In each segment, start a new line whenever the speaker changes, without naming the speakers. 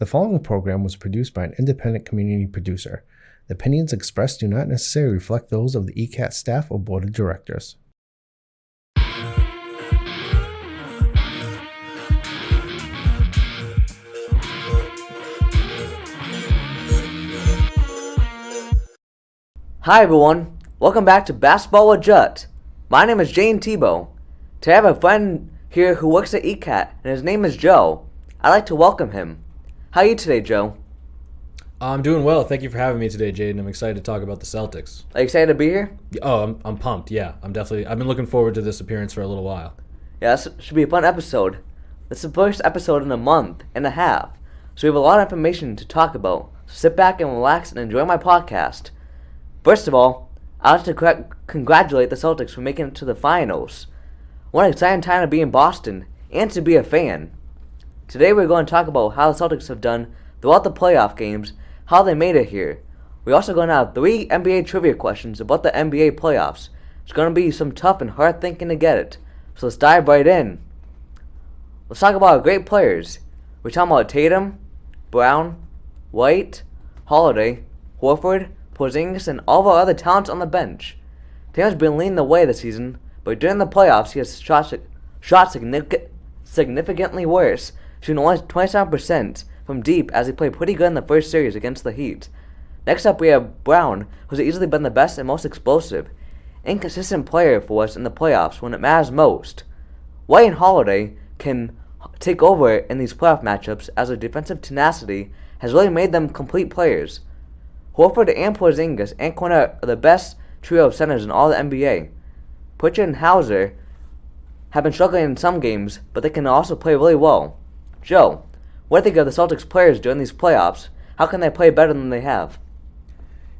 The following program was produced by an independent community producer. The opinions expressed do not necessarily reflect those of the ECAT staff or board of directors.
Hi everyone, welcome back to Basketball with JUT. My name is Jayden Tebow. Today I have a friend here who works at ECAT and his name is Joe. I'd like to welcome him. How are you today, Joe?
I'm doing well. Thank you for having me today, Jayden. I'm excited to talk about the Celtics.
Are you excited to be here?
Oh, I'm pumped. Yeah, I've been looking forward to this appearance for a little while.
Yeah, this should be a fun episode. This is the first episode in a month and a half, so we have a lot of information to talk about. So sit back and relax and enjoy my podcast. First of all, I'd like to congratulate the Celtics for making it to the finals. What an exciting time to be in Boston and to be a fan. Today we're going to talk about how the Celtics have done throughout the playoff games, how they made it here. We're also going to have 3 NBA trivia questions about the NBA playoffs. It's going to be some tough and hard thinking to get it. So let's dive right in. Let's talk about our great players. We're talking about Tatum, Brown, White, Holiday, Horford, Porzingis, and all of our other talents on the bench. Tatum's been leading the way this season, but during the playoffs he has shot significantly worse, shooting only 27% from deep as he played pretty good in the first series against the Heat. Next up we have Brown, who's easily been the best and most explosive, inconsistent player for us in the playoffs when it matters most. White and Holiday can take over in these playoff matchups as their defensive tenacity has really made them complete players. Horford and Porzingis and Cornet are the best trio of centers in all the NBA. Pritchard and Hauser have been struggling in some games, but they can also play really well. Joe, what do you think of the Celtics players during these playoffs? How can they play better than they have?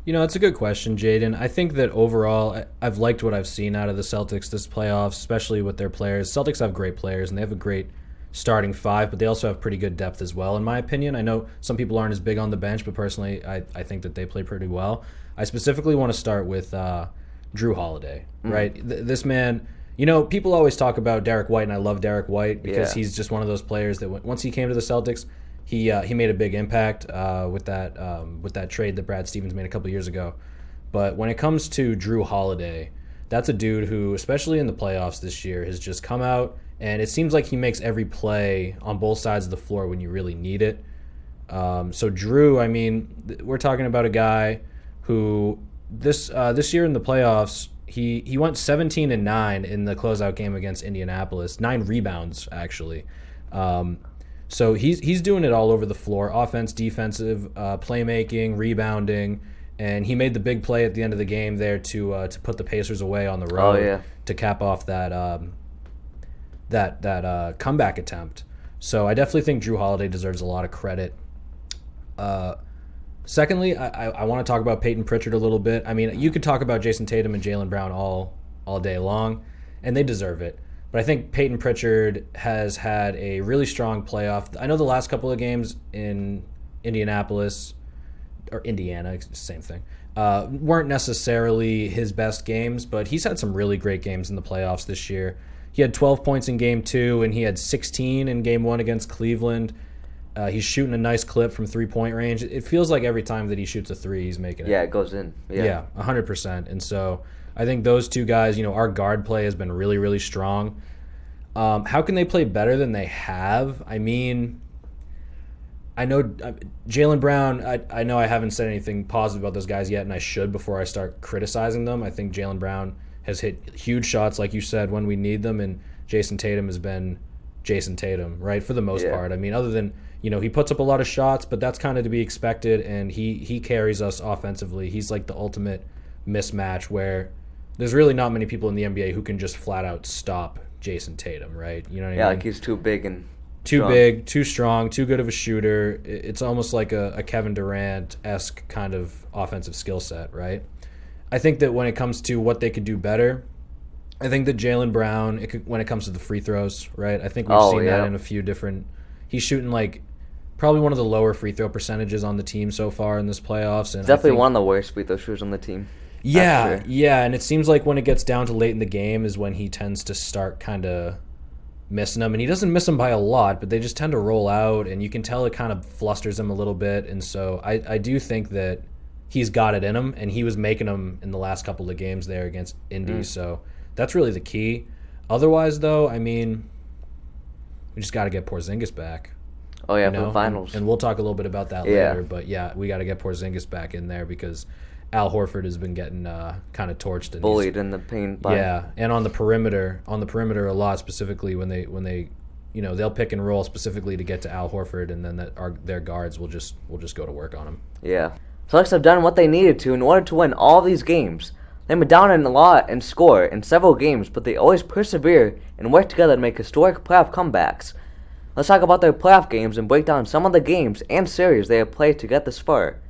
It's a good question, Jayden. I think that overall, I've liked what I've seen out of the Celtics this playoffs, especially with their players. Celtics have great players, and they have a great starting 5, but they also have pretty good depth as well, in my opinion. I know some people aren't as big on the bench, but personally, I think that they play pretty well. I specifically want to start with Drew Holiday, right? This man, people always talk about Derek White, and I love Derek White because he's just one of those players that once he came to the Celtics, he made a big impact with that trade that Brad Stevens made a couple years ago. But when it comes to Drew Holiday, that's a dude who, especially in the playoffs this year, has just come out, and it seems like he makes every play on both sides of the floor when you really need it. So Drew, we're talking about a guy who this year in the playoffs, he went 17-9 in the closeout game against Indianapolis, 9 rebounds actually. So he's doing it all over the floor, offense, defensive, playmaking, rebounding, and he made the big play at the end of the game there to put the Pacers away on the road to cap off that comeback attempt. So I definitely think Drew Holiday deserves a lot of credit. Secondly, I want to talk about Peyton Pritchard a little bit. You could talk about Jason Tatum and Jaylen Brown all day long, and they deserve it. But I think Peyton Pritchard has had a really strong playoff. I know the last couple of games in Indianapolis, or Indiana, it's the same thing, weren't necessarily his best games, but he's had some really great games in the playoffs this year. He had 12 points in Game 2, and he had 16 in Game 1 against Cleveland. He's shooting a nice clip from three-point range. It feels like every time that he shoots a three, he's making it.
Yeah, it goes in.
Yeah, 100%. And so I think those two guys, our guard play has been really, really strong. How can they play better than they have? I know Jaylen Brown, I know I haven't said anything positive about those guys yet, and I should before I start criticizing them. I think Jaylen Brown has hit huge shots, like you said, when we need them, and Jason Tatum has been Jason Tatum, right, for the most part. Other than, he puts up a lot of shots, but that's kind of to be expected, and he carries us offensively. He's like the ultimate mismatch where there's really not many people in the NBA who can just flat out stop Jason Tatum, right? You know what I mean?
Yeah, like he's too big and
too
strong.
Big, too strong, too good of a shooter. It's almost like a Kevin Durant-esque kind of offensive skill set, right? I think that when it comes to what they could do better, I think that Jaylen Brown, when it comes to the free throws, right? I think we've seen that in a few different. He's shooting probably one of the lower free throw percentages on the team so far in this playoffs, and
definitely one of the worst free throw shooters on the team.
Yeah, and it seems like when it gets down to late in the game is when he tends to start kind of missing him, and he doesn't miss them by a lot, but they just tend to roll out, and you can tell it kind of flusters him a little bit. And so I do think that he's got it in him, and he was making them in the last couple of games there against Indy. So that's really the key. Otherwise, though, I mean, we just got to get Porzingis back.
Oh, yeah, for the finals.
And we'll talk a little bit about that later. But, yeah, we got to get Porzingis back in there because Al Horford has been getting kind of torched. And
bullied in the paint.
Yeah, and on the perimeter a lot, specifically when they they'll pick and roll specifically to get to Al Horford, and then their guards will just go to work on him.
Yeah. Celtics have done what they needed to in order to win all these games. They've been down in a lot and score in several games, but they always persevere and work together to make historic playoff comebacks. Let's talk about their playoff games and break down some of the games and series they have played to get this far.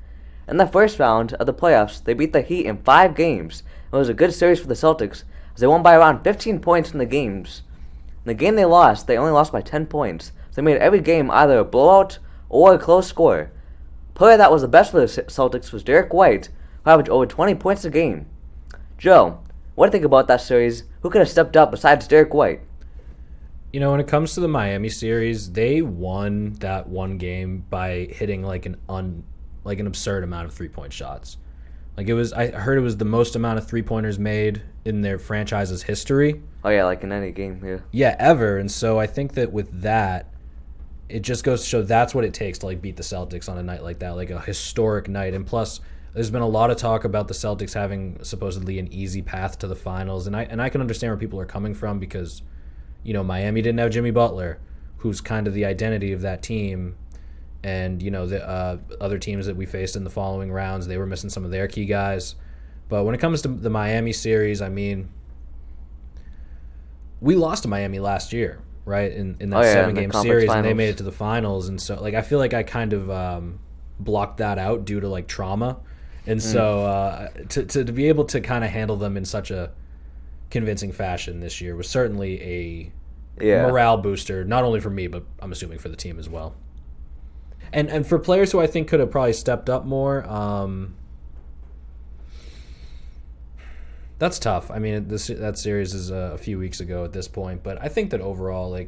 In the first round of the playoffs, they beat the Heat in 5 games. It was a good series for the Celtics, as they won by around 15 points in the games. In the game they lost, they only lost by 10 points, so they made every game either a blowout or a close score. The player that was the best for the Celtics was Derek White, who averaged over 20 points a game. Joe, what do you think about that series? Who could have stepped up besides Derek White?
When it comes to the Miami series, they won that one game by hitting like an absurd amount of 3-point shots. I heard it was the most amount of 3-pointers made in their franchise's history.
Oh yeah, like in any game, yeah.
Yeah, ever. And so I think that with that, it just goes to show that's what it takes to beat the Celtics on a night like that, like a historic night. And plus, there's been a lot of talk about the Celtics having supposedly an easy path to the finals, and I can understand where people are coming from because Miami didn't have Jimmy Butler, who's kind of the identity of that team. And, the other teams that we faced in the following rounds, they were missing some of their key guys. But when it comes to the Miami series, I mean, we lost to Miami last year, right? In that 7-game series, and they made it to the finals. And so, I feel like I kind of blocked that out due to, trauma. And so to be able to kind of handle them in such a convincing fashion this year was certainly a morale booster, not only for me, but I'm assuming for the team as well. And for players who I think could have probably stepped up more, that's tough. I mean, that series is a few weeks ago at this point, but I think that overall, I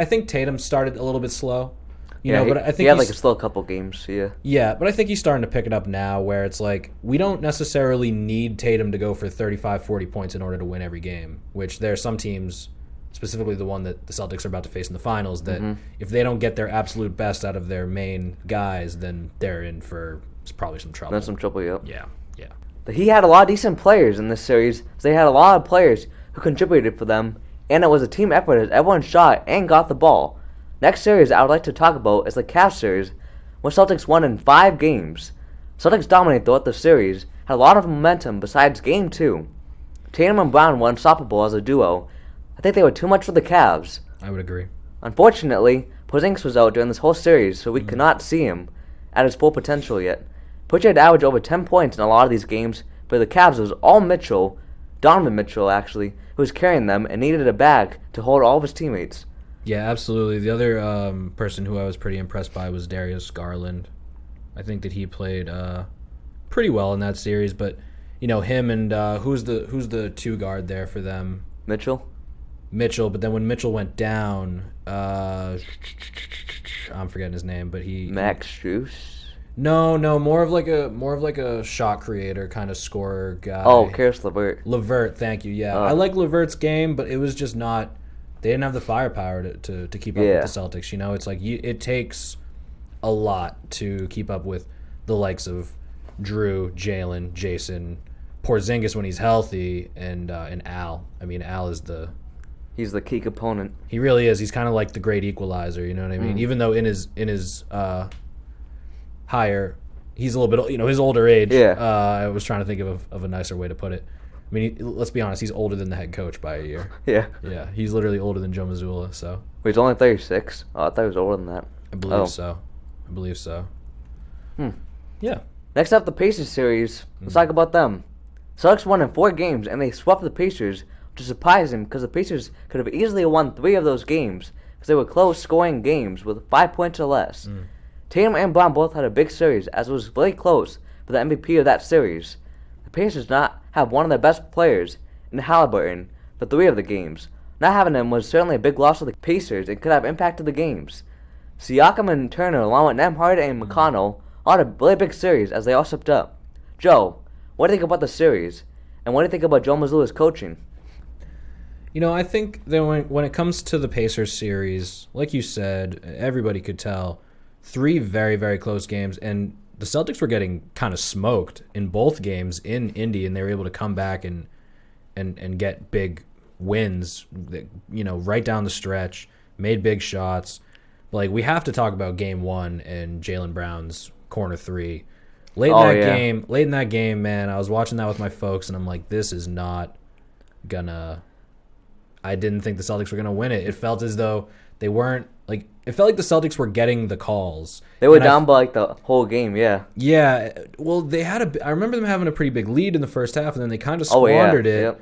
think Tatum started a little bit slow. But I think
he had still a couple games, yeah.
Yeah, but I think he's starting to pick it up now where it's we don't necessarily need Tatum to go for 35, 40 points in order to win every game, which there are some teams, specifically the one that the Celtics are about to face in the finals, that if they don't get their absolute best out of their main guys, then they're in for probably some trouble.
That's some trouble, yep.
Yeah.
But he had a lot of decent players in this series. They had a lot of players who contributed for them, and it was a team effort as everyone shot and got the ball. Next series I would like to talk about is the Cavs series, where Celtics won in 5 games. Celtics dominated throughout the series, had a lot of momentum besides Game 2. Tatum and Brown were unstoppable as a duo. I think they were too much for the Cavs.
I would agree.
Unfortunately, Porzingis was out during this whole series, so we could not see him at his full potential yet. Pritchard averaged over 10 points in a lot of these games, but the Cavs was all Mitchell, Donovan Mitchell actually, who was carrying them and needed a bag to hold all of his teammates.
Yeah, absolutely. The other person who I was pretty impressed by was Darius Garland. I think that he played pretty well in that series, but him and who's the 2 guard there for them?
Mitchell,
but then when Mitchell went down, I'm forgetting his name, but
Max Strus.
No, more of like a shot creator kind of scorer guy.
Oh, Karis LeVert.
LeVert, thank you. Yeah, I like LeVert's game, but it was just not. They didn't have the firepower to keep up with the Celtics. It's it takes a lot to keep up with the likes of Drew, Jalen, Jason, Porzingis when he's healthy, and Al. I mean, Al is
he's the key component.
He really is. He's kind of like the great equalizer. You know what I mean? Even though in his higher, he's a little bit his older age.
Yeah.
I was trying to think of a nicer way to put it. I mean, let's be honest. He's older than the head coach by a year.
Yeah.
Yeah. He's literally older than Joe Mazzulla. So.
He's only 36. Oh, I thought he was older than that.
I believe so. Yeah.
Next up, the Pacers series. Let's talk about them. Celtics won in 4 games, and they swept the Pacers, which is surprising because the Pacers could have easily won 3 of those games because they were close-scoring games with 5 points or less. Tatum and Brown both had a big series, as it was very close for the MVP of that series. The Pacers not have one of their best players in Halliburton, for 3 of the games. Not having him was certainly a big loss for the Pacers and could have impacted the games. Siakam and Turner, along with Nembhard and McConnell, all had a really big series as they all stepped up. Joe, what do you think about the series? And what do you think about Joe Mazzulla's coaching?
I think that when it comes to the Pacers series, like you said, everybody could tell, 3 very, very close games, and the Celtics were getting kind of smoked in both games in Indy, and they were able to come back and get big wins, right down the stretch, made big shots. Like, we have to talk about Game 1 and Jaylen Brown's corner 3. Late in that game, man, I was watching that with my folks, and I'm like, this is not gonna... I didn't think the Celtics were going to win it. It felt as though they weren't, it felt like the Celtics were getting the calls.
They were down by, the whole game, yeah.
Yeah. Well, I remember them having a pretty big lead in the first half, and then they kind of squandered it. Yep.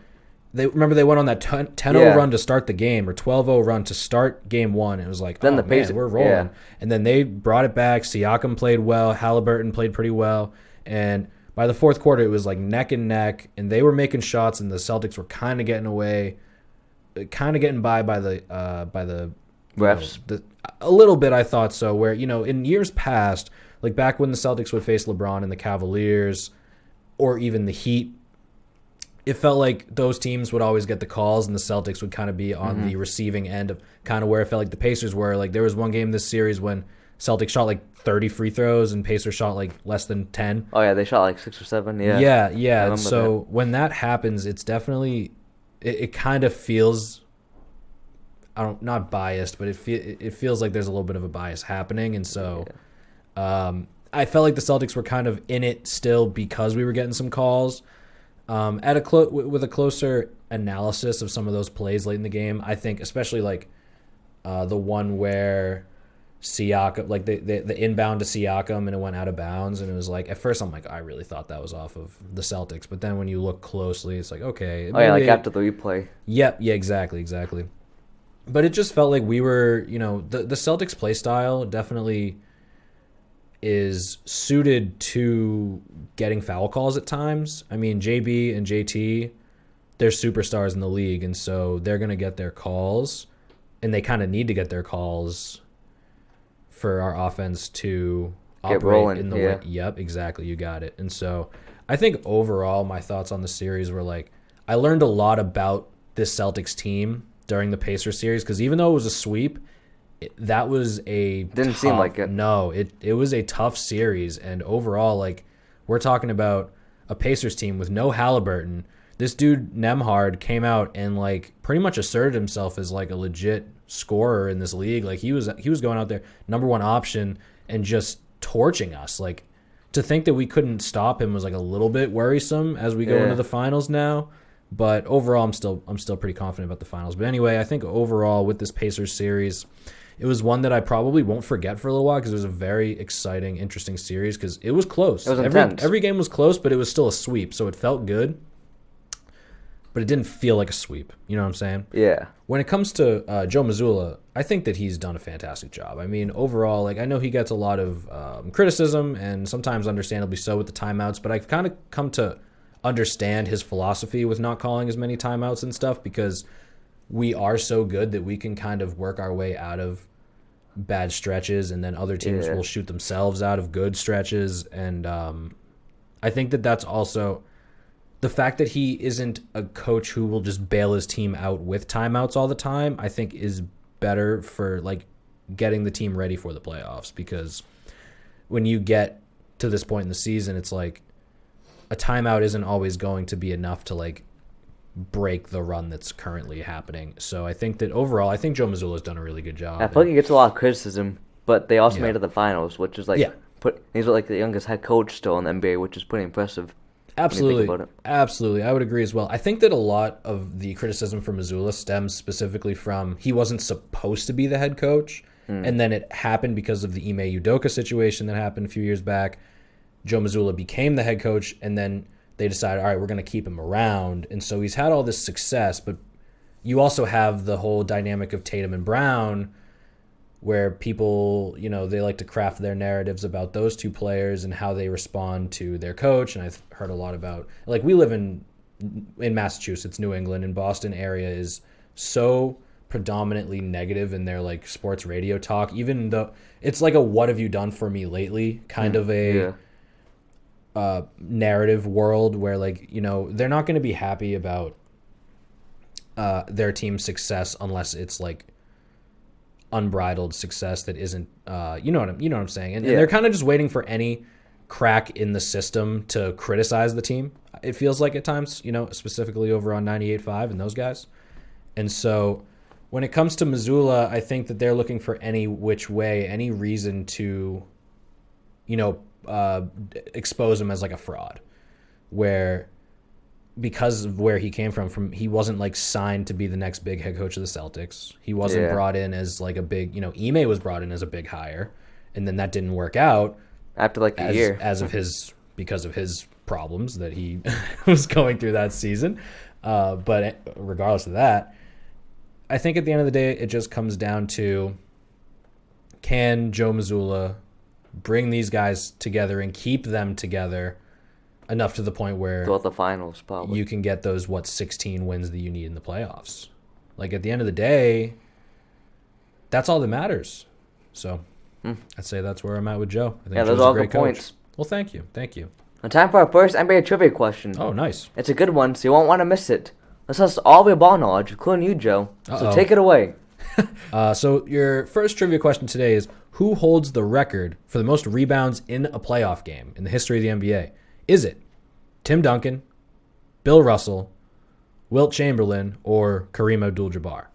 They went on that 10-0 run to start the game, or 12-0 run to start Game 1. It was like, then we're rolling. Yeah. And then they brought it back. Siakam played well. Halliburton played pretty well. And by the fourth quarter, it was like neck and neck, and they were making shots, and the Celtics were kind of getting away. Kind of getting by the
refs.
A little bit, I thought so. Where in years past, like back when the Celtics would face LeBron and the Cavaliers, or even the Heat, it felt like those teams would always get the calls, and the Celtics would kind of be on the receiving end of kind of where it felt like the Pacers were. Like there was one game this series when Celtics shot like 30 free throws and Pacers shot like less than 10.
Oh yeah, they shot like 6 or 7. Yeah.
Yeah. So when that happens, it's definitely. It kind of feels, not biased, but it feels like there's a little bit of a bias happening, and so I felt like the Celtics were kind of in it still because we were getting some calls. With a closer analysis of some of those plays late in the game, I think especially like the one where Siakam, like the inbound to Siakam, and it went out of bounds, and it was like, at first I'm like, I really thought that was off of the Celtics, but then when you look closely, it's like, okay.
After the replay.
Yep, yeah, exactly. But it just felt like we were, the Celtics play style definitely is suited to getting foul calls at times. I mean, JB and JT, they're superstars in the league, and so they're going to get their calls, and they kind of need to get their calls for our offense to operate in the way. Yep, exactly. You got it. And so I think overall my thoughts on the series were like, I learned a lot about this Celtics team during the Pacers series, because even though it was a sweep, that was
seem like it.
No, it was a tough series. And overall, like, we're talking about a Pacers team with no Halliburton. This dude Nembhard came out and like pretty much asserted himself as like a legit scorer in this league. Like he was going out there number 1 option and just torching us. Like, to think that we couldn't stop him was like a little bit worrisome as we go into the finals now. But overall, I'm still pretty confident about the finals. But anyway, I think overall with this Pacers series, it was one that I probably won't forget for a little while, because it was a very exciting, interesting series, because it was close.
It was intense.
Every game was close, but it was still a sweep, so it felt good. But it didn't feel like a sweep. You know what I'm saying?
Yeah.
When it comes to Joe Mazzulla, I think that he's done a fantastic job. I mean, overall, like, I know he gets a lot of criticism, and sometimes understandably so with the timeouts, but I've kind of come to understand his philosophy with not calling as many timeouts and stuff, because we are so good that we can kind of work our way out of bad stretches, and then other teams will shoot themselves out of good stretches. And I think that that's also the fact that he isn't a coach who will just bail his team out with timeouts all the time, I think is better for like getting the team ready for the playoffs, because when you get to this point in the season, it's like a timeout isn't always going to be enough to like break the run that's currently happening. So I think that overall, I think Joe Mazzulla's done a really good job.
I feel like he gets a lot of criticism, but they also made it to the finals, which is like he's like the youngest head coach still in the NBA, which is pretty impressive.
Absolutely. I would agree as well. I think that a lot of the criticism for Mazzulla stems specifically from he wasn't supposed to be the head coach, and then it happened because of the Ime Udoka situation that happened a few years back. Joe Mazzulla became the head coach, and then they decided, all right, we're going to keep him around. And so he's had all this success, but you also have the whole dynamic of Tatum and Brown, where people, they like to craft their narratives about those two players and how they respond to their coach. And I've heard a lot about, like, we live in in Massachusetts, New England, and Boston area is so predominantly negative in their like sports radio talk, even though it's like a "what have you done for me lately" kind of a narrative world where, like, you know, they're not going to be happy about their team's success unless it's like unbridled success that isn't you know what I'm saying, and they're kind of just waiting for any crack in the system to criticize the team. It feels like at times, you know, specifically over on 98.5 and those guys. And so when it comes to Missoula, I think that they're looking for any which way, any reason to, you know, expose him as like a fraud, where because of where he came from, he wasn't like signed to be the next big head coach of the Celtics. He wasn't brought in as like a big, you know, Ime was brought in as a big hire, and then that didn't work out
after like a year
because of his problems that he was going through that season. But regardless of that, I think at the end of the day, it just comes down to, can Joe Mazzulla bring these guys together and keep them together enough to the point where
throughout the finals, probably
you can get those 16 wins that you need in the playoffs. Like, at the end of the day, that's all that matters. So I'd say that's where I'm at with Joe. I think
those
Joe's
are all
a great
good
coach.
points.
Well, thank you.
Now, time for our first NBA trivia question.
Oh, nice.
It's a good one, so you won't want to miss it. Let's test all of your ball knowledge, including you, Joe. So take it away.
So your first trivia question today is, who holds the record for the most rebounds in a playoff game in the history of the NBA? Is it Tim Duncan, Bill Russell, Wilt Chamberlain, or Kareem Abdul-Jabbar?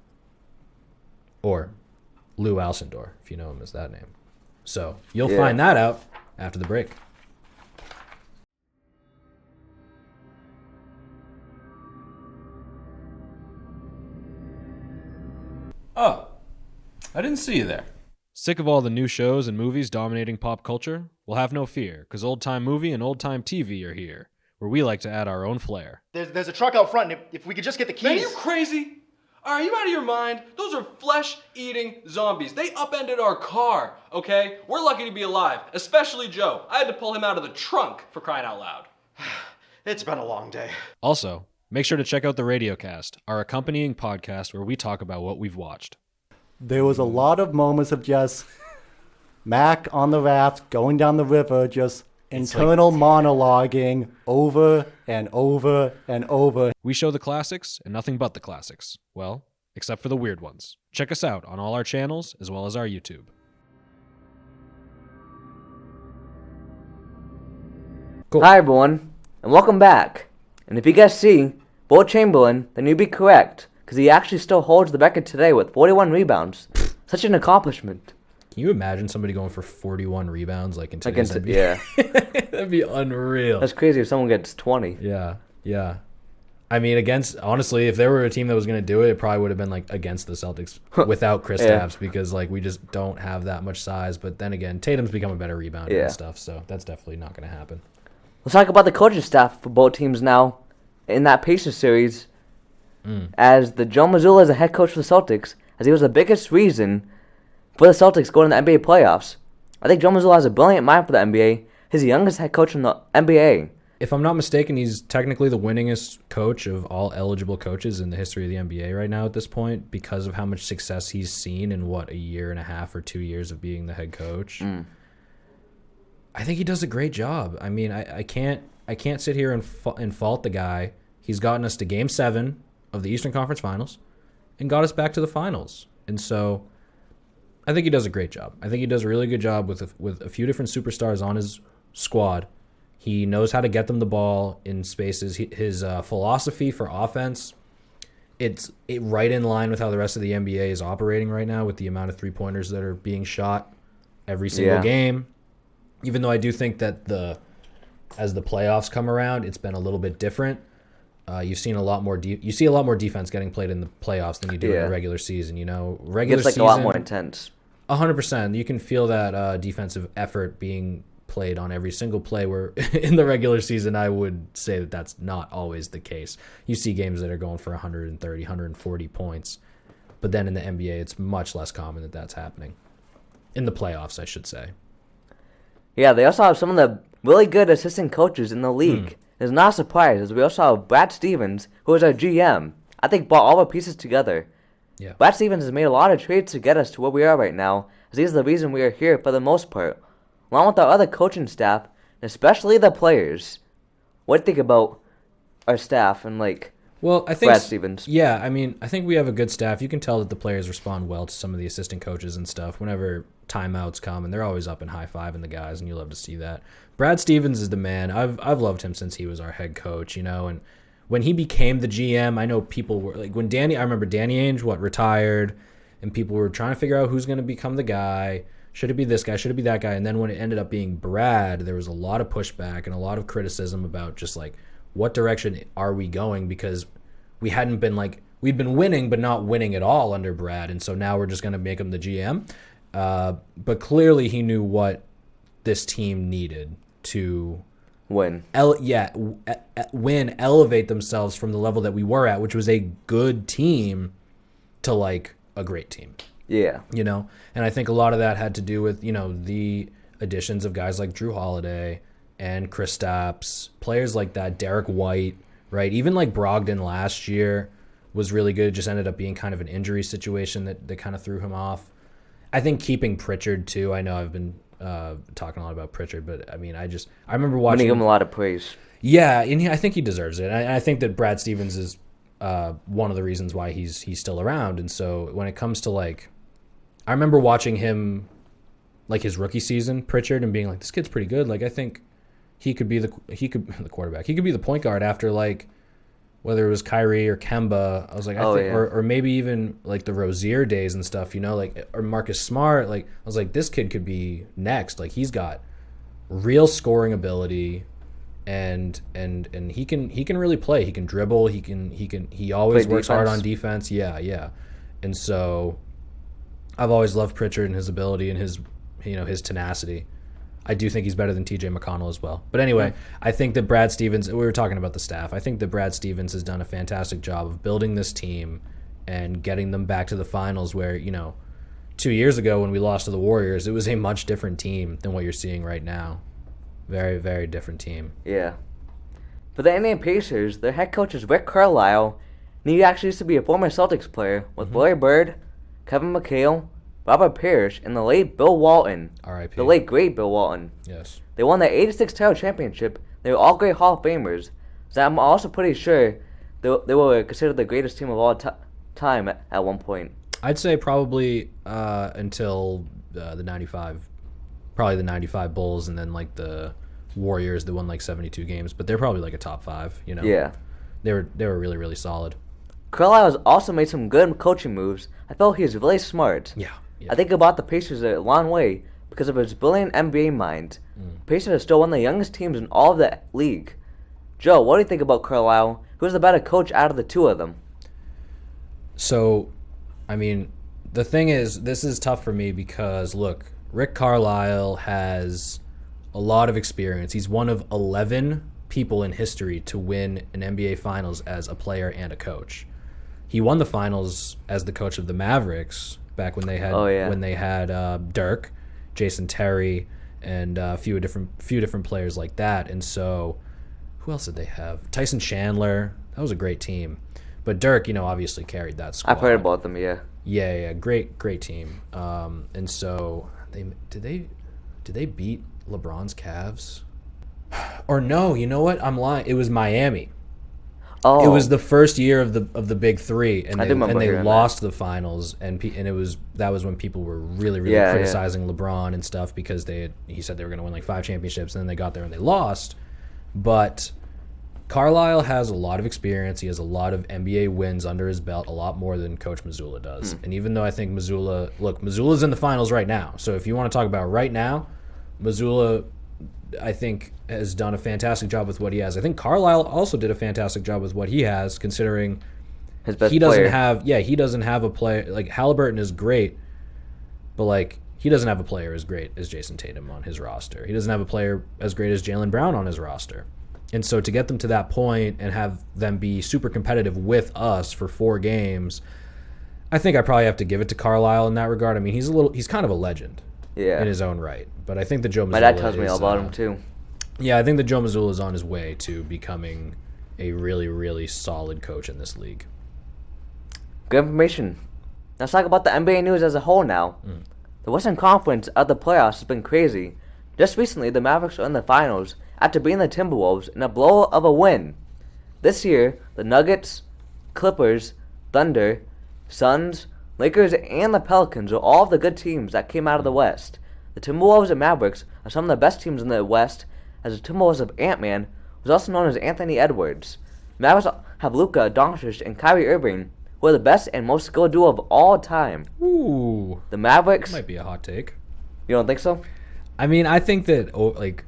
Or Lou Alcindor, if you know him as that name. So you'll find that out after the break.
Oh, I didn't see you there.
Sick of all the new shows and movies dominating pop culture? Well, have no fear, because Old Time Movie and Old Time TV are here, where we like to add our own flair.
There's a truck out front, and if we could just get the keys...
Man, are you crazy? Are you out of your mind? Those are flesh-eating zombies. They upended our car, okay? We're lucky to be alive, especially Joe. I had to pull him out of the trunk, for crying out loud.
It's been a long day.
Also, make sure to check out the Radiocast, our accompanying podcast where we talk about what we've watched.
There was a lot of moments of just Mac on the raft going down the river, just internal monologuing over and over and over.
We show the classics and nothing but the classics. Well, except for the weird ones. Check us out on all our channels as well as our YouTube. Cool.
Hi, everyone, and welcome back. And if you guys see Wilt Chamberlain, then you'd be correct, because he actually still holds the record today with 41 rebounds. Such an accomplishment.
Can you imagine somebody going for 41 rebounds like in today's NBA?
Yeah.
That'd be unreal.
That's crazy if someone gets 20.
Yeah. I mean, honestly, if there were a team that was going to do it, it probably would have been like against the Celtics without Kristaps, because like we just don't have that much size. But then again, Tatum's become a better rebounder and stuff, so that's definitely not going to happen.
Let's talk about the coaching staff for both teams now in that Pacers series. As the Joe Mazzulla is a head coach for the Celtics, as he was the biggest reason for the Celtics going to the NBA playoffs. I think Joe Mazzulla has a brilliant mind for the NBA. He's the youngest head coach in the NBA.
If I'm not mistaken, he's technically the winningest coach of all eligible coaches in the history of the NBA right now at this point, because of how much success he's seen in, a year and a half or 2 years of being the head coach. I think he does a great job. I mean, I can't sit here and fault the guy. He's gotten us to Game 7 of the Eastern Conference Finals and got us back to the finals. And so I think he does a great job. I think he does a really good job with a few different superstars on his squad. He knows how to get them the ball in spaces. His philosophy for offense, it's right in line with how the rest of the NBA is operating right now, with the amount of three-pointers that are being shot every single game. Even though I do think that as the playoffs come around, it's been a little bit different. You've seen a lot more. You see a lot more defense getting played in the playoffs than you do in the regular season. You know, regular season,
a lot more intense.
100%. You can feel that defensive effort being played on every single play. Where in the regular season, I would say that that's not always the case. You see games that are going for 130, 140 points, but then in the NBA, it's much less common that that's happening. In the playoffs, I should say.
Yeah, they also have some of the really good assistant coaches in the league. It's not a surprise, as we also have Brad Stevens, who is our GM. I think brought all the pieces together.
Yeah.
Brad Stevens has made a lot of trades to get us to where we are right now, as he's the reason we are here for the most part, along with our other coaching staff, and especially the players. What do you think about our staff and,
Well, I think
Brad Stevens?
Yeah, I mean, I think we have a good staff. You can tell that the players respond well to some of the assistant coaches and stuff whenever timeouts come, and they're always up and high-fiving the guys, and you love to see that. Brad Stevens is the man. I've loved him since he was our head coach, and when he became the GM, I know people were I remember Danny Ainge, retired, and people were trying to figure out who's going to become the guy. Should it be this guy? Should it be that guy? And then when it ended up being Brad, there was a lot of pushback and a lot of criticism about just what direction are we going? Because we hadn't been we'd been winning, but not winning at all under Brad. And so now we're just going to make him the GM. But clearly he knew what this team needed to
Win.
Win, elevate themselves from the level that we were at, which was a good team, to a great team.
Yeah.
And I think a lot of that had to do with, the additions of guys like Drew Holiday and Kristaps, players like that, Derek White, right? Even Brogdon last year was really good. It just ended up being kind of an injury situation that kind of threw him off. I think keeping Pritchard too. I know I've been talking a lot about Pritchard, but I mean, I remember watching.
Winning him a lot of praise.
Yeah, and I think he deserves it. I think that Brad Stevens is one of the reasons why he's still around. And so when it comes to I remember watching him his rookie season, Pritchard, and being this kid's pretty good. I think he could be the quarterback. He could be the point guard after whether it was Kyrie or Kemba. I was or maybe even the Rozier days and stuff, or Marcus Smart. I was this kid could be next. He's got real scoring ability, and he can really play. He can dribble. He always works hard on defense. Yeah. And so I've always loved Pritchard and his ability and his tenacity. I do think he's better than TJ McConnell as well. But anyway, I think that Brad Stevens, we were talking about the staff, I think that Brad Stevens has done a fantastic job of building this team and getting them back to the finals where, 2 years ago when we lost to the Warriors, it was a much different team than what you're seeing right now. Very, very different team.
Yeah. For the Indiana Pacers, their head coach is Rick Carlisle, and he actually used to be a former Celtics player with Larry Bird, Kevin McHale, Robert Parrish, and the late Bill Walton.
R.I.P.
The late, great Bill Walton.
Yes.
They won the 86 title championship. They were all great Hall of Famers. So I'm also pretty sure they were considered the greatest team of all time at one point.
I'd say probably until the 95, probably the 95 Bulls, and then the Warriors that won 72 games. But they're probably a top 5,
Yeah.
They were really, really solid.
Carlisle has also made some good coaching moves. I felt he was really smart.
Yeah.
I think about the Pacers a long way because of his brilliant NBA mind. Pacers are still one of the youngest teams in all of the league. Joe, what do you think about Carlisle? Who's the better coach out of the two of them?
So, I mean, the thing is, this is tough for me because, look, Rick Carlisle has a lot of experience. He's one of 11 people in history to win an NBA Finals as a player and a coach. He won the finals as the coach of the Mavericks back when they had Dirk, Jason Terry, and a few different players like that. And so, who else did they have? Tyson Chandler. That was a great team. But Dirk, obviously carried that squad.
I've heard about them. Yeah.
Yeah. Great team. And so, did they beat LeBron's Cavs? Or no? You know what? I'm lying. It was Miami.
Oh.
It was the first year of the big three, and they lost the finals, and that was when people were really criticizing LeBron and stuff because he said they were going to win 5 championships, and then they got there and they lost. But Carlisle has a lot of experience. He has a lot of NBA wins under his belt, a lot more than Coach Mazzulla does. And even though I think Mazzulla's in the finals right now. So if you want to talk about right now, Mazzulla, I think, has done a fantastic job with what he has. I think Carlisle also did a fantastic job with what he has, considering
his best
he doesn't
player.
he doesn't have a player Halliburton is great, but he doesn't have a player as great as Jason Tatum on his roster. He doesn't have a player as great as Jaylen Brown on his roster. And so to get them to that point and have them be super competitive with us for 4 games, I think I probably have to give it to Carlisle in that regard. I mean, he's kind of a legend in his own right. But I think that Joe Mazzulla
My dad tells me all about him too.
Yeah, I think that Joe Mazzulla is on his way to becoming a really, really solid coach in this league.
Good information. Let's talk about the NBA news as a whole now. The Western Conference of the playoffs has been crazy. Just recently, the Mavericks were in the finals after beating the Timberwolves in a blow of a win. This year, the Nuggets, Clippers, Thunder, Suns, Lakers, and the Pelicans are all of the good teams that came out of the West. The Timberwolves and Mavericks are some of the best teams in the West, as the Timberwolves of Ant-Man was also known as Anthony Edwards. The Mavericks have Luka Doncic and Kyrie Irving, who are the best and most skilled duo of all time.
Ooh,
The Mavericks,
might be a hot take.
you don't think so?
I mean, I think that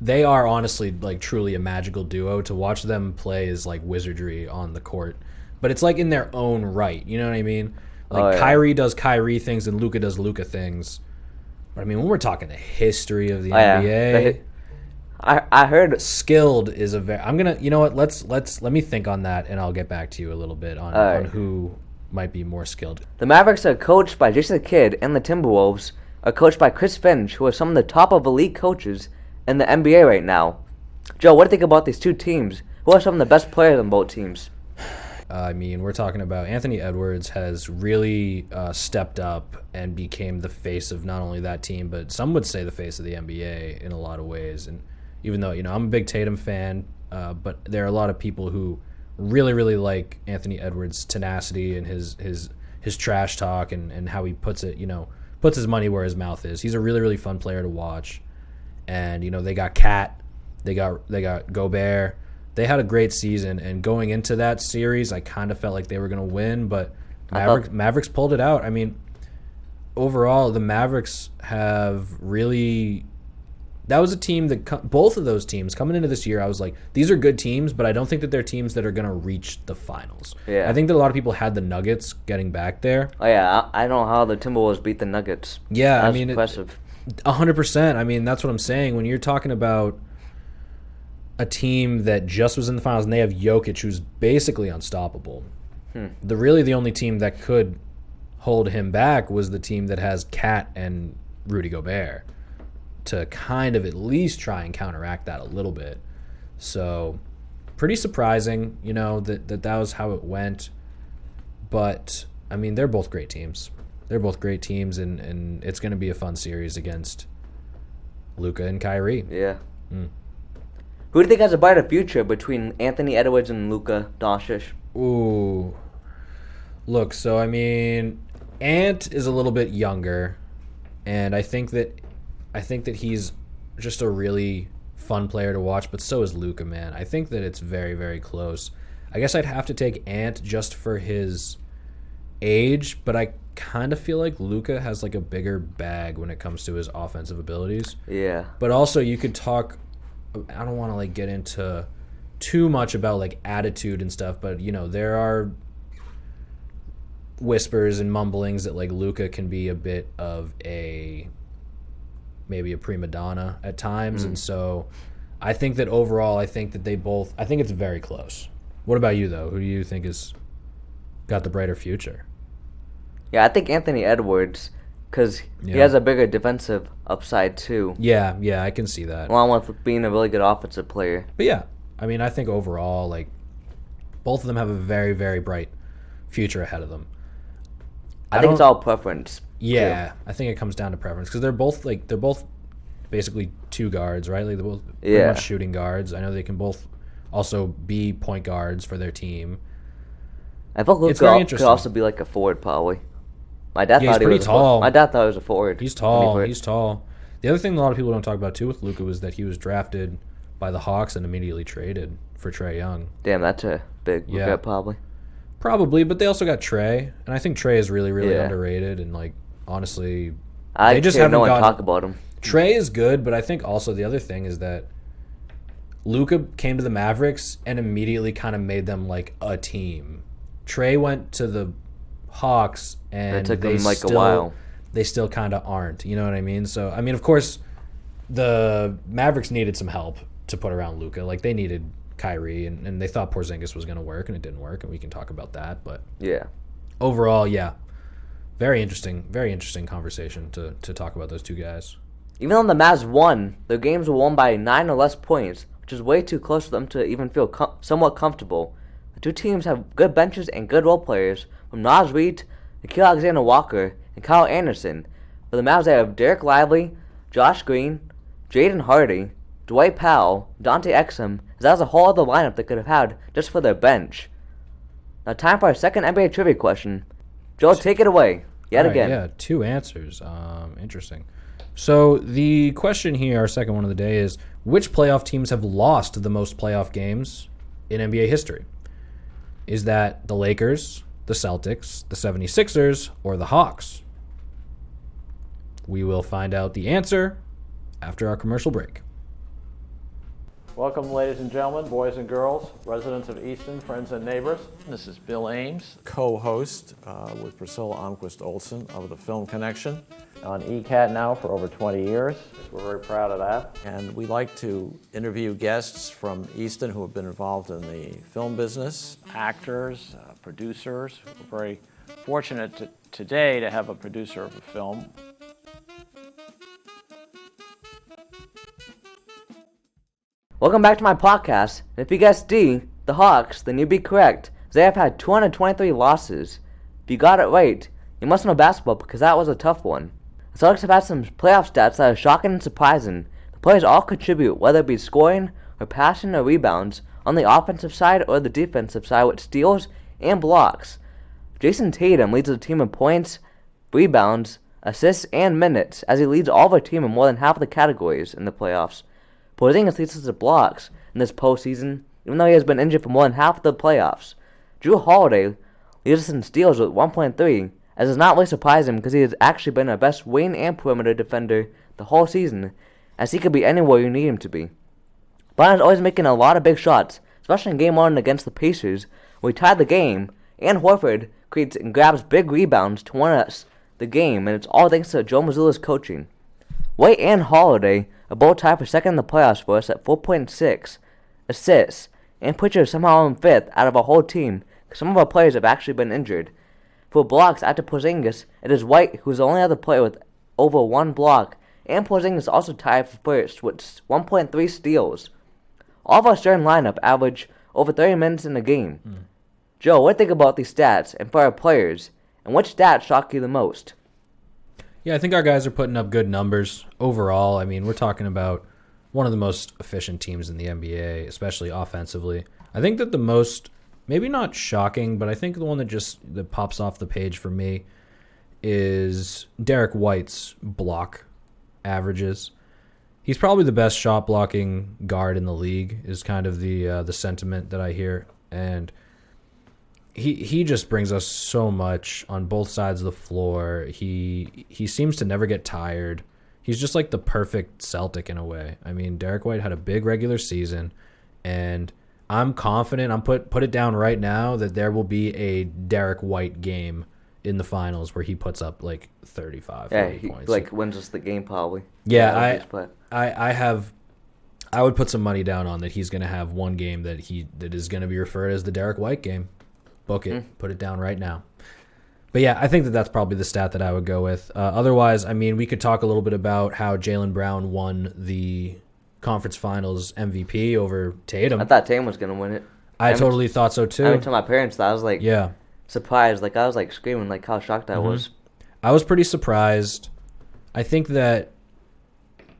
they are honestly truly a magical duo. To watch them play is like wizardry on the court, but it's like in their own right. You know what I mean? Like Kyrie does Kyrie things and Luka does Luka things. But I mean, when we're talking the history of the NBA,
I heard
skilled is a very. I'm gonna. You know what? Let me think on that, and I'll get back to you a little bit on who might be more skilled.
the Mavericks are coached by Jason Kidd, and the Timberwolves are coached by Chris Finch, who are some of the top of elite coaches in the NBA right now. Joe, what do you think about these two teams? Who are some of the best players on both teams?
I mean, we're talking about Anthony Edwards has really stepped up and became the face of not only that team, but some would say the face of the NBA in a lot of ways. And even though, I'm a big Tatum fan, but there are a lot of people who really, really like Anthony Edwards' tenacity and his trash talk and how he puts it, puts his money where his mouth is. He's a really, really fun player to watch. And, they got Cat, they got Gobert. They had a great season, and going into that series, I kind of felt like they were going to win, but Mavericks pulled it out. I mean, overall, the Mavericks have really... That was a team that... Both of those teams, coming into this year, I was like, these are good teams, but I don't think that they're teams that are going to reach the finals.
Yeah.
I think that a lot of people had the Nuggets getting back there.
Oh, yeah, I don't know how the Timberwolves beat the Nuggets.
Yeah,
That's impressive.
100%. I mean, that's what I'm saying. When you're talking about a team that just was in the finals and they have Jokic, who's basically unstoppable. The only team that could hold him back was the team that has Cat and Rudy Gobert to kind of at least try and counteract that a little bit. So pretty surprising, that was how it went. But I mean, they're both great teams. They're both great teams, and it's going to be a fun series against Luka and Kyrie.
Yeah. Who do you think has a brighter future between Anthony Edwards and Luka Doncic?
Ooh. Look, so I mean, Ant is a little bit younger, and I think that he's just a really fun player to watch, but so is Luka, man. I think that it's very, very close. I guess I'd have to take Ant just for his age, but I kind of feel like Luka has like a bigger bag when it comes to his offensive abilities.
Yeah.
But also you could talk, I don't want to get into too much about attitude and stuff, but there are whispers and mumblings that Luka can be a bit of maybe a prima donna at times. And so I think that overall, I think it's very close. What about you though? Who do you think has got the brighter future?
Yeah, I think Anthony Edwards, because he has a bigger defensive upside too.
Yeah, I can see that.
Along with being a really good offensive player.
But yeah, I mean, I think overall, both of them have a very, very bright future ahead of them.
I think it's all preference.
Yeah,
too.
I think it comes down to preference because they're both basically two guards, right? They're both pretty much shooting guards. I know they can both also be point guards for their team.
I thought Luka could also be a forward, probably. My dad thought he was tall. My dad thought he was a forward.
He's tall. The other thing a lot of people don't talk about too with Luka was that he was drafted by the Hawks and immediately traded for Trae Young.
Damn, that's a big regret, probably.
Probably, but they also got Trae, and I think Trae is really, really underrated. And honestly, they just haven't
talk about him.
Trae is good, but I think also the other thing is that Luka came to the Mavericks and immediately kind of made them a team. Trae went to the Hawks, and
it took them a while.
They still kind of aren't. You know what I mean? So, I mean, of course, the Mavericks needed some help to put around Luka. They needed Kyrie, and they thought Porzingis was going to work, and it didn't work, and we can talk about that. But
yeah,
overall, very interesting conversation to talk about those two guys.
Even though the Mavs won, their games were won by 9 or less points, which is way too close for them to even feel somewhat comfortable. The two teams have good benches and good role players, from Naz Reid, Nikhil Alexander-Walker, and Kyle Anderson. For the Mavs, they have Derek Lively, Josh Green, Jaden Hardy, Dwight Powell, Dante Exum, as that was a whole other lineup they could have had just for their bench. Now time for our second NBA trivia question. Joe, take it away. Yet again.
Yeah, 2 answers. Interesting. So the question here, our second one of the day, is which playoff teams have lost the most playoff games in NBA history? Is that the Lakers, the Celtics, the 76ers, or the Hawks? We will find out the answer after our commercial break.
Welcome, ladies and gentlemen, boys and girls, residents of Easton, friends and neighbors. This is Bill Ames,
co-host with Priscilla Almquist-Olsen of the Film Connection.
on ECAT now for over 20 years. We're very proud of that.
And we like to interview guests from Easton who have been involved in the film business.
Actors, producers. We're very fortunate today to have a producer of a film.
Welcome back to my podcast. And if you guessed D, the Hawks, then you'd be correct. They have had 223 losses. If you got it right, you must know basketball because that was a tough one. The Celtics have had some playoff stats that are shocking and surprising. The players all contribute, whether it be scoring or passing or rebounds, on the offensive side or the defensive side with steals and blocks. Jason Tatum leads the team in points, rebounds, assists, and minutes, as he leads all of our team in more than half of the categories in the playoffs. Porzingis leads us to blocks in this postseason, even though he has been injured for more than half of the playoffs. Drew Holiday leads us in steals with 1.3, as is not really surprising because he has actually been our best wing and perimeter defender the whole season, as he could be anywhere you need him to be. Brown is always making a lot of big shots, especially in Game 1 against the Pacers, where he tied the game, and Horford creates and grabs big rebounds to win us the game, and it's all thanks to Joe Mazzulla's coaching. White and Holiday are both tied for second in the playoffs for us at 4.6 assists, and Pritchard somehow in fifth out of our whole team, because some of our players have actually been injured. For blocks after Porzingis, it is White who is the only other player with over one block, and Porzingis also tied for first with 1.3 steals. All of our starting lineup average over 30 minutes in a game. Joe, what do you think about these stats and for our players, and which stats shock you the most?
Yeah, I think our guys are putting up good numbers overall. I mean, we're talking about one of the most efficient teams in the NBA, especially offensively. I think that the most, maybe not shocking, but I think the one that pops off the page for me is Derek White's block averages. He's probably the best shot blocking guard in the league, is kind of the sentiment that I hear, and he just brings us so much on both sides of the floor. He seems to never get tired. He's just like the perfect Celtic in a way. I mean, Derek White had a big regular season, and I'm confident, I'm put it down right now, that there will be a Derek White game in the finals where he puts up like 35, 40 points.
Like wins us the game probably.
Yeah, I would put some money down on that he's going to have one game that is going to be referred as the Derek White game. Book it. Put it down right now. But yeah, I think that's probably the stat that I would go with. Otherwise, I mean, we could talk a little bit about how Jaylen Brown won the conference finals MVP over Tatum.
I thought Tatum was going to win it.
I totally thought so too.
I went to my parents, I was like,
yeah,
surprised. Like I was like screaming, like how shocked I was.
I was pretty surprised. I think that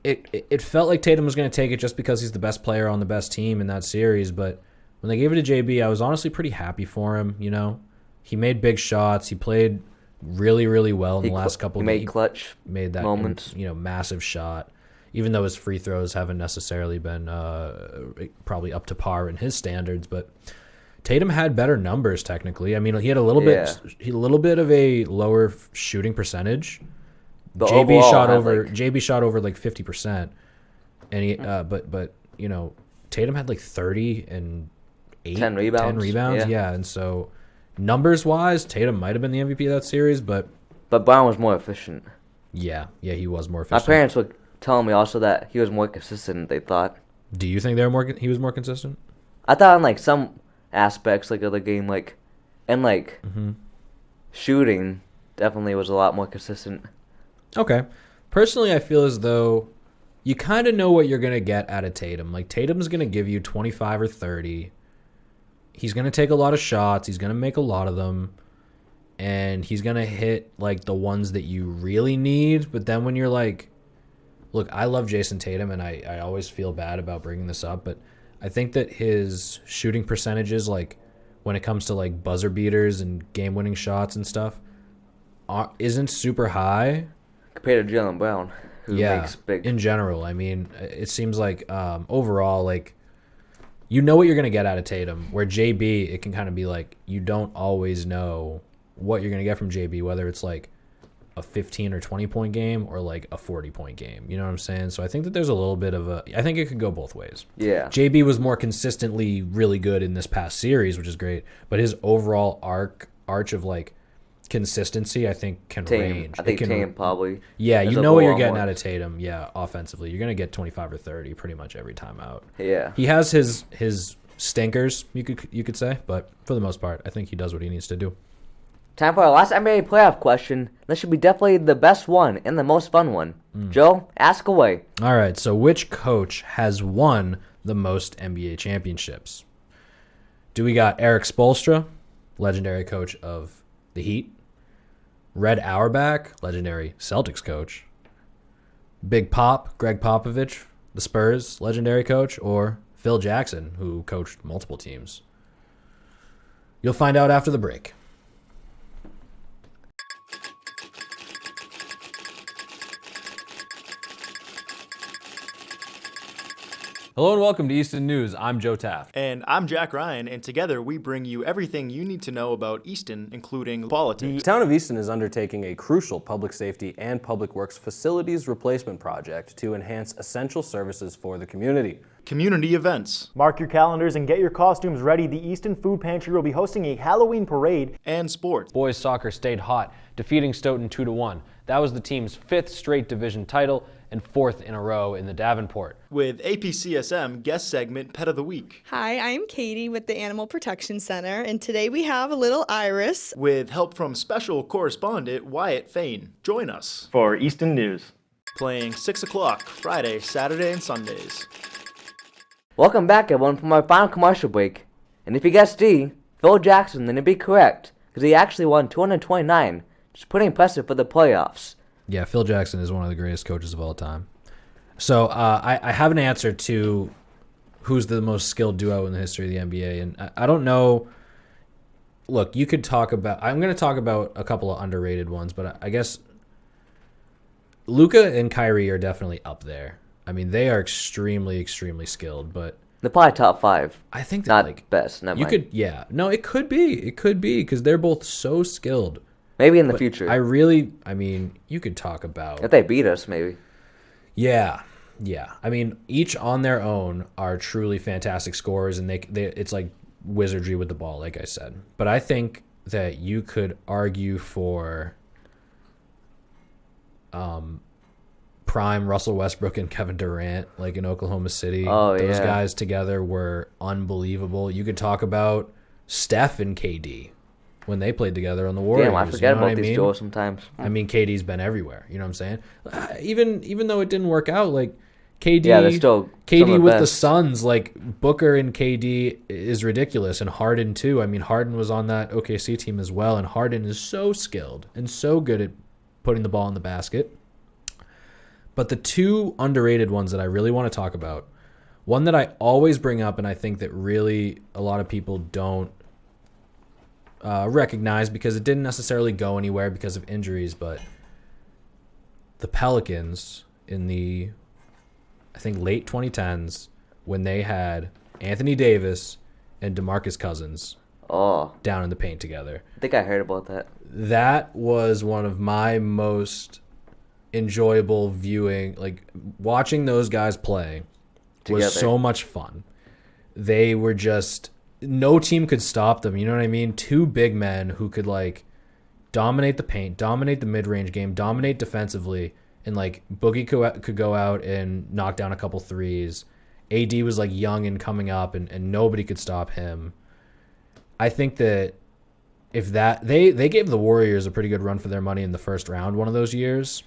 it felt like Tatum was going to take it just because he's the best player on the best team in that series, but when they gave it to JB, I was honestly pretty happy for him, you know. He made big shots. He played really, really well in the last couple of games.
He made clutch
made that
moments.
Massive shot. Even though his free throws haven't necessarily been probably up to par in his standards, but Tatum had better numbers technically. I mean, he had a little bit of a lower shooting percentage.
But
JB shot over like 50%, and he but you know, Tatum had like 30 and 10 rebounds. Yeah, and so numbers wise, Tatum might have been the MVP of that series, but
Brown was more efficient.
Yeah, he was more efficient.
My parents were telling me also that he was more consistent, they thought.
Do you think he was more consistent?
I thought in like some aspects like of the game, like and like shooting definitely was a lot more consistent.
Okay. Personally, I feel as though you kind of know what you're going to get out of Tatum. Like, Tatum's going to give you 25 or 30. He's going to take a lot of shots. He's going to make a lot of them. And he's going to hit, like, the ones that you really need. But then when you're like, look, I love Jason Tatum, and I always feel bad about bringing this up, but I think that his shooting percentages, like, when it comes to, like, buzzer beaters and game-winning shots and stuff, isn't super high.
Compared to Jaylen Brown, who makes big...
in general. I mean, it seems like overall, like, you know what you're going to get out of Tatum, where JB, it can kind of be like, you don't always know what you're going to get from JB, whether it's, like, a 15 or 20-point game or, like, a 40-point game. You know what I'm saying? So I think that there's a little bit of a... I think it could go both ways.
Yeah.
JB was more consistently really good in this past series, which is great, but his overall arch of, like, consistency, I think, can range.
I think Tatum probably.
Yeah, you know what you're getting out of Tatum. Yeah, offensively, you're gonna get 25 or 30 pretty much every time out.
Yeah,
he has his stinkers, you could say, but for the most part, I think he does what he needs to do.
Time for our last NBA playoff question. This should be definitely the best one and the most fun one. Joe, ask away.
All right. So, which coach has won the most NBA championships? Do we got Eric Spoelstra, legendary coach of the Heat? Red Auerbach, legendary Celtics coach. Big Pop, Greg Popovich, the Spurs, legendary coach, or Phil Jackson, who coached multiple teams? You'll find out after the break.
Hello and welcome to Easton News. I'm Joe Taft.
And I'm Jack Ryan, and together we bring you everything you need to know about Easton, including politics.
The town of Easton is undertaking a crucial public safety and public works facilities replacement project to enhance essential services for the community.
Community events.
Mark your calendars and get your costumes ready. The Easton Food Pantry will be hosting a Halloween parade.
And sports.
Boys soccer stayed hot, defeating Stoughton 2-1. That was the team's 5th straight division title and 4th in a row in the Davenport.
With APCSM guest segment Pet of the Week.
Hi, I'm Katie with the Animal Protection Center, and today we have a little Iris.
With help from special correspondent Wyatt Fain. Join us
For Easton News.
Playing 6 o'clock Friday, Saturday, and Sundays.
Welcome back, everyone, from our final commercial break. And if you guessed D, Phil Jackson, then it'd be correct, because he actually won 229, which is pretty impressive for the playoffs.
Yeah, Phil Jackson is one of the greatest coaches of all time. So I have an answer to who's the most skilled duo in the history of the NBA, and I don't know. Look, you could talk about. I'm going to talk about a couple of underrated ones, but I guess Luka and Kyrie are definitely up there. I mean, they are extremely, extremely skilled, but
they're probably top 5.
I think
not
like
best. Never
you
mind.
could, yeah, no, it could be because they're both so skilled.
Maybe in the future.
I mean, you could talk about
if they beat us, maybe.
Yeah. I mean, each on their own are truly fantastic scorers, and they it's like wizardry with the ball, like I said. But I think that you could argue for prime Russell Westbrook and Kevin Durant, like in Oklahoma City.
Oh,
those guys together were unbelievable. You could talk about Steph and KD when they played together on the Warriors.
Damn, I forget about these
mean?
duos sometimes.
I mean, KD's been everywhere. You know what I'm saying? Even though it didn't work out, like KD,
they're still
KD with the
best.
Suns, like Booker and KD is ridiculous, and Harden too. I mean, Harden was on that OKC team as well, and Harden is so skilled and so good at putting the ball in the basket. But the two underrated ones that I really want to talk about, one that I always bring up, and I think that really a lot of people don't recognize because it didn't necessarily go anywhere because of injuries, but the Pelicans in the, I think, late 2010s when they had Anthony Davis and DeMarcus Cousins down in the paint together.
I think I heard about that.
That was one of my most enjoyable viewing, like watching those guys play
together.
Was so much fun. They were just, no team could stop them. You know what I mean? Two big men who could like dominate the paint, dominate the mid-range game, dominate defensively, and like Boogie could go out and knock down a couple threes. AD was like young and coming up, and nobody could stop him. I think that if that they gave the Warriors a pretty good run for their money in the first round one of those years.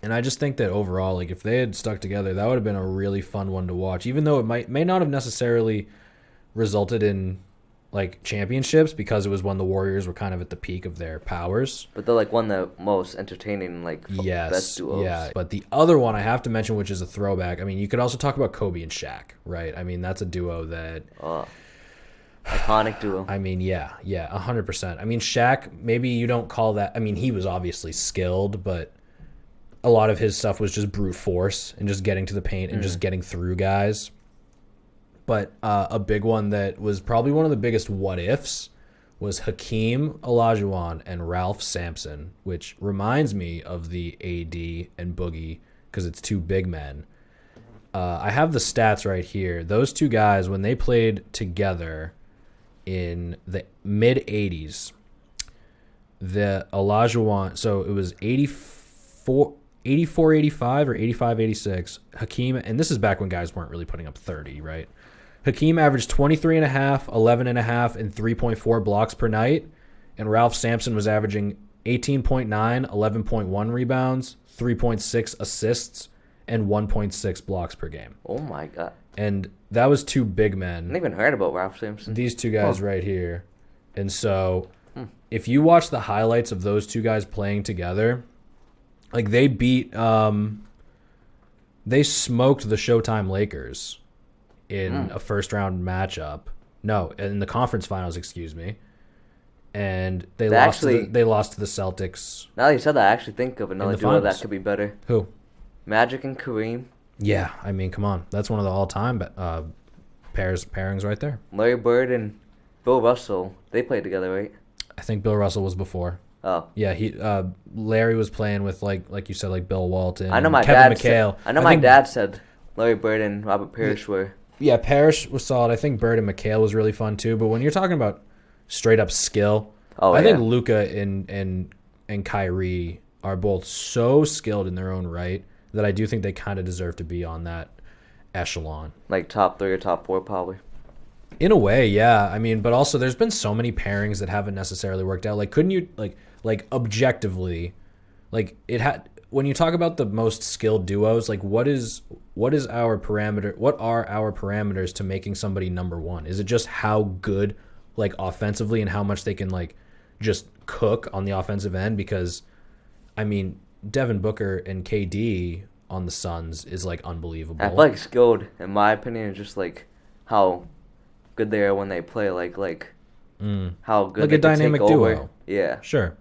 And I just think that overall, like if they had stuck together, that would have been a really fun one to watch. Even though it may not have necessarily resulted in like championships because it was when the Warriors were kind of at the peak of their powers.
But they're like one of the most entertaining, like best duos.
Yeah. But the other one I have to mention, which is a throwback. I mean, you could also talk about Kobe and Shaq, right? I mean, that's a duo that.
Iconic duo.
I mean, yeah, 100%. I mean, Shaq, maybe you don't call that. I mean, he was obviously skilled, but a lot of his stuff was just brute force and just getting to the paint and just getting through guys. But a big one that was probably one of the biggest what ifs was Hakeem Olajuwon and Ralph Sampson, which reminds me of the AD and Boogie because it's two big men. I have the stats right here. Those two guys, when they played together in the mid 80s, the Olajuwon, so it was 84-85 or 85-86. Hakeem, and this is back when guys weren't really putting up 30, right? Hakeem averaged 23.5, 11.5, and 3.4 blocks per night, and Ralph Sampson was averaging 18.9, 11.1 rebounds, 3.6 assists, and 1.6 blocks per game.
Oh my god!
And that was two big men.
I didn't even heard about Ralph Sampson.
These two guys right here, and so if you watch the highlights of those two guys playing together, like they beat, they smoked the Showtime Lakers in a first round matchup. No, in the conference finals, excuse me. And they lost to the Celtics.
Now that you said that, I actually think of another duo that could be better.
Who?
Magic and Kareem.
Yeah, I mean, come on. That's one of the all-time pairings right there.
Larry Bird and Bill Russell, they played together, right?
I think Bill Russell was before.
Oh.
Yeah, Larry was playing with, like you said, like Bill Walton.
I know my
Kevin
dad
McHale.
I know my dad said Larry Bird and Robert Parrish were.
Yeah, Parrish was solid. I think Bird and McHale was really fun too. But when you're talking about straight up skill, I think Luka and Kyrie are both so skilled in their own right that I do think they kind of deserve to be on that echelon.
Like top 3 or top 4 probably.
In a way, yeah. I mean, but also there's been so many pairings that haven't necessarily worked out. Like, couldn't you like objectively, like it had when you talk about the most skilled duos, like what is our parameter? What are our parameters to making somebody number one? Is it just how good, like offensively, and how much they can like just cook on the offensive end? Because, I mean, Devin Booker and KD on the Suns is like unbelievable.
I feel like skilled, in my opinion, is just like how good they are when they play. Like how good
like
they
a dynamic
can take
duo.
over. Yeah,
sure.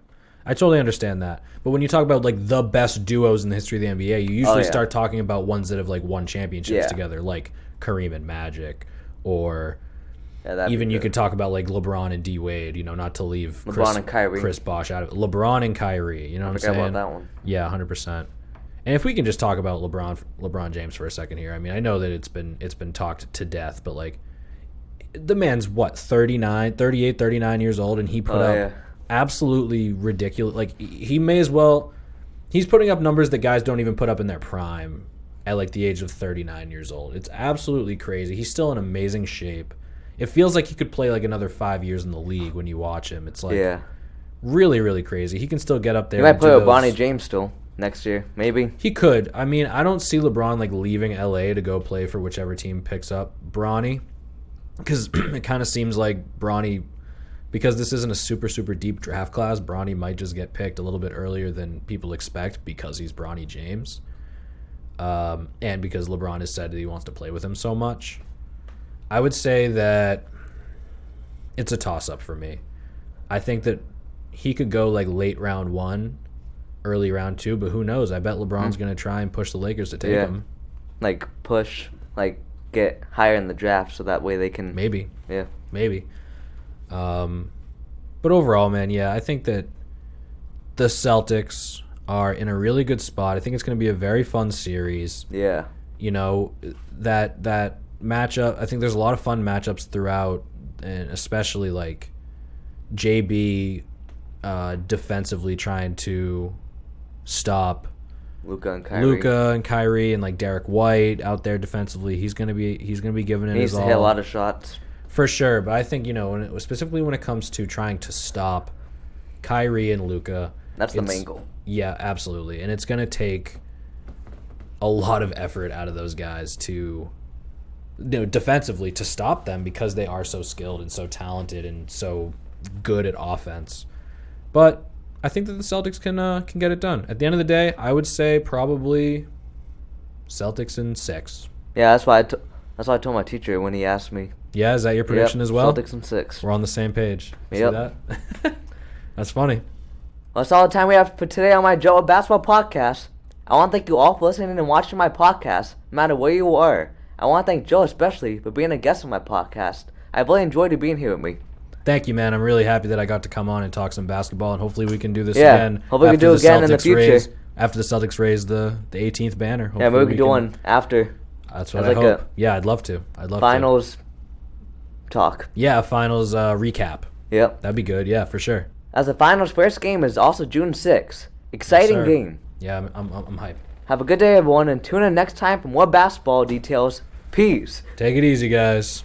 I totally understand that. But when you talk about like the best duos in the history of the NBA, you usually start talking about ones that have like won championships together, like Kareem and Magic, or even you could talk about like LeBron and D Wade. You know, not to leave Chris Bosh out of it. LeBron and Kyrie. You know what I'm saying?
About that one.
Yeah, 100%. And if we can just talk about LeBron James for a second here, I mean, I know that it's been talked to death, but like the man's what 38, 39 years old, and he put up absolutely ridiculous. Like he may as well. He's putting up numbers that guys don't even put up in their prime at like the age of 39 years old. It's absolutely crazy. He's still in amazing shape. It feels like he could play like another 5 years in the league when you watch him. It's like really, really crazy. He can still get up there.
He might play with Bronny James still next year, maybe.
He could. I mean, I don't see LeBron like leaving LA to go play for whichever team picks up Bronny, because it kind of seems like Bronny, because this isn't a super, super deep draft class, Bronny might just get picked a little bit earlier than people expect because he's Bronny James. And because LeBron has said that he wants to play with him so much. I would say that it's a toss-up for me. I think that he could go like late round 1, early round 2, but who knows? I bet LeBron's going to try and push the Lakers to take him.
Like push, like get higher in the draft so that way they can...
Maybe.
Yeah.
Maybe. But overall, man, yeah, I think that the Celtics are in a really good spot. I think it's going to be a very fun series.
Yeah.
You know, that matchup, I think there's a lot of fun matchups throughout, and especially like JB defensively trying to stop
Luka and
Kyrie and like Derek White out there defensively. He's gonna be giving it his all.
He needs to hit a lot of shots.
For sure, but I think, you know, specifically when it comes to trying to stop Kyrie and Luka,
that's the main goal.
Yeah, absolutely. And it's going to take a lot of effort out of those guys to, defensively to stop them because they are so skilled and so talented and so good at offense. But I think that the Celtics can get it done. At the end of the day, I would say probably Celtics in 6.
Yeah, that's why I told my teacher when he asked me.
Yeah, is that your prediction as well?
Celtics in 6.
We're on the same page.
Yep.
See that? That's funny.
Well, that's all the time we have for today on my JUT Basketball Podcast. I want to thank you all for listening and watching my podcast, no matter where you are. I want to thank Joe especially for being a guest on my podcast. I've really enjoyed you being here with me.
Thank you, man. I'm really happy that I got to come on and talk some basketball, and hopefully we can do this
Yeah,
again.
hopefully we can do it again in the future.
After the Celtics raise the 18th banner.
Yeah, maybe we can do one after.
That's what
As
I
like
hope.
a
Yeah, I'd love to.
Finals talk.
Yeah, finals recap.
Yep.
That'd be good. Yeah, for sure.
As the finals first game is also June 6th. Exciting
Yes, sir.
game.
Yeah, I'm hyped.
Have a good day, everyone, and tune in next time for more basketball details. Peace.
Take it easy, guys.